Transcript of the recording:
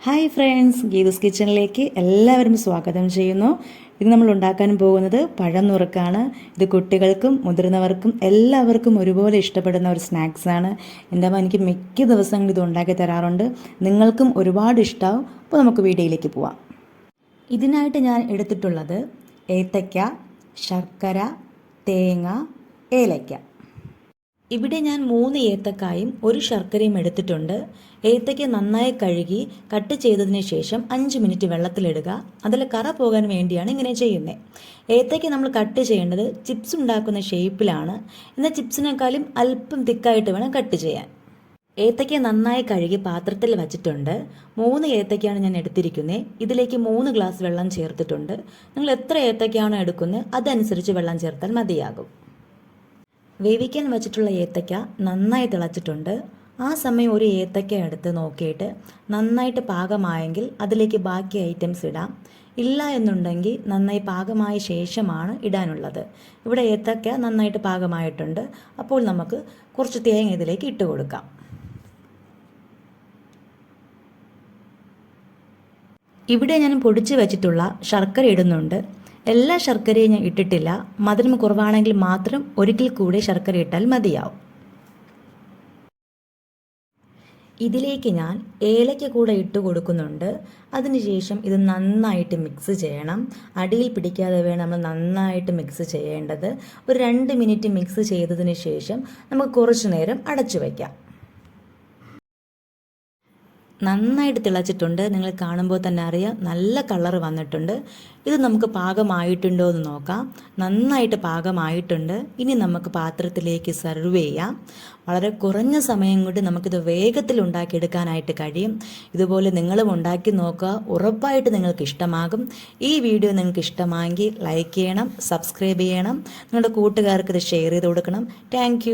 Hi friends, Geethu's കിച്ചണിലേക്ക് എല്ലാവരും സ്വാഗതം ചെയ്യുന്നു. ഇത് നമ്മൾ ഉണ്ടാക്കാൻ പോകുന്നത് പഴം നുറുക്കാണ്. ഇത് കുട്ടികൾക്കും മുതിർന്നവർക്കും എല്ലാവർക്കും ഒരുപോലെ ഇഷ്ടപ്പെടുന്ന ഒരു സ്നാക്സാണ്. എൻ്റെ അമ്മ എനിക്ക് മിക്ക ദിവസങ്ങളും ഇത് ഉണ്ടാക്കി തരാറുണ്ട്. നിങ്ങൾക്കും ഒരുപാട് ഇഷ്ടമാവും. അപ്പോൾ നമുക്ക് വീഡിയോയിലേക്ക് പോവാം. ഇതിനായിട്ട് ഞാൻ എടുത്തിട്ടുള്ളത് ഏത്തയ്ക്ക, ശർക്കര, തേങ്ങ, ഏലയ്ക്ക. ഇവിടെ ഞാൻ 3 ഏത്തക്കായും 1 ശർക്കരയും എടുത്തിട്ടുണ്ട്. ഏത്തയ്ക്ക നന്നായി കഴുകി കട്ട് ചെയ്തതിന് ശേഷം 5 മിനിറ്റ് വെള്ളത്തിലിടുക. അതിൽ കറ പോകാൻ വേണ്ടിയാണ് ഇങ്ങനെ ചെയ്യുന്നത്. ഏത്തയ്ക്ക നമ്മൾ കട്ട് ചെയ്യേണ്ടത് ചിപ്സ് ഉണ്ടാക്കുന്ന ഷേപ്പിലാണ്. എന്നാൽ ചിപ്സിനേക്കാളും അല്പം തിക്കായിട്ട് വേണം കട്ട് ചെയ്യാൻ. ഏത്തയ്ക്ക നന്നായി കഴുകി പാത്രത്തിൽ വച്ചിട്ടുണ്ട്. 3 ഏത്തയ്ക്കാണ് ഞാൻ എടുത്തിരിക്കുന്നത്. ഇതിലേക്ക് 3 ഗ്ലാസ് വെള്ളം ചേർത്തിട്ടുണ്ട്. നിങ്ങൾ എത്ര ഏത്തയ്ക്കാണോ എടുക്കുന്നത് അതനുസരിച്ച് വെള്ളം ചേർത്താൽ മതിയാകും. വേവിക്കാൻ വച്ചിട്ടുള്ള ഏത്തയ്ക്ക നന്നായി തിളച്ചിട്ടുണ്ട്. ആ സമയം ഒരു ഏത്തയ്ക്ക എടുത്ത് നോക്കിയിട്ട് നന്നായിട്ട് പാകമായെങ്കിൽ അതിലേക്ക് ബാക്കി ഐറ്റംസ് ഇടാം. ഇല്ല എന്നുണ്ടെങ്കിൽ നന്നായി പാകമായ ശേഷമാണ് ഇടാനുള്ളത്. ഇവിടെ ഏത്തയ്ക്ക നന്നായിട്ട് പാകമായിട്ടുണ്ട്. അപ്പോൾ നമുക്ക് കുറച്ച് തേങ്ങ ഇതിലേക്ക് ഇട്ട് കൊടുക്കാം. ഇവിടെ ഞാൻ പൊടിച്ച് വെച്ചിട്ടുള്ള ശർക്കര ഇടുന്നുണ്ട്. എല്ലാ ശർക്കരയും ഞാൻ ഇട്ടിട്ടില്ല. മധുരം കുറവാണെങ്കിൽ മാത്രം ഒരിക്കൽ കൂടെ ശർക്കര ഇട്ടാൽ മതിയാവും. ഇതിലേക്ക് ഞാൻ ഏലയ്ക്ക കൂടെ ഇട്ട് കൊടുക്കുന്നുണ്ട്. അതിനുശേഷം ഇത് നന്നായിട്ട് മിക്സ് ചെയ്യണം. അടിയിൽ പിടിക്കാതെ വേണം നമ്മൾ നന്നായിട്ട് മിക്സ് ചെയ്യേണ്ടത്. ഒരു 2 മിനിറ്റ് മിക്സ് ചെയ്തതിന് ശേഷം നമുക്ക് കുറച്ചു നേരം അടച്ചു വയ്ക്കാം. നന്നായിട്ട് തിളച്ചിട്ടുണ്ട്. നിങ്ങൾ കാണുമ്പോൾ തന്നെ അറിയാം, നല്ല കളർ വന്നിട്ടുണ്ട്. ഇത് നമുക്ക് പാകമായിട്ടുണ്ടോ എന്ന് നോക്കാം. നന്നായിട്ട് പാകമായിട്ടുണ്ട്. ഇനി നമുക്ക് പാത്രത്തിലേക്ക് സെർവ് ചെയ്യാം. വളരെ കുറഞ്ഞ സമയം കൊണ്ട് നമുക്കിത് വേഗത്തിൽ ഉണ്ടാക്കിയെടുക്കാനായിട്ട് കഴിയും. ഇതുപോലെ നിങ്ങളും ഉണ്ടാക്കി നോക്കുക. ഉറപ്പായിട്ട് നിങ്ങൾക്ക് ഇഷ്ടമാകും. ഈ വീഡിയോ നിങ്ങൾക്ക് ഇഷ്ടമായെങ്കിൽ ലൈക്ക് ചെയ്യണം, സബ്സ്ക്രൈബ് ചെയ്യണം. നിങ്ങളുടെ കൂട്ടുകാർക്ക് ഇത് ഷെയർ ചെയ്ത് കൊടുക്കണം. താങ്ക്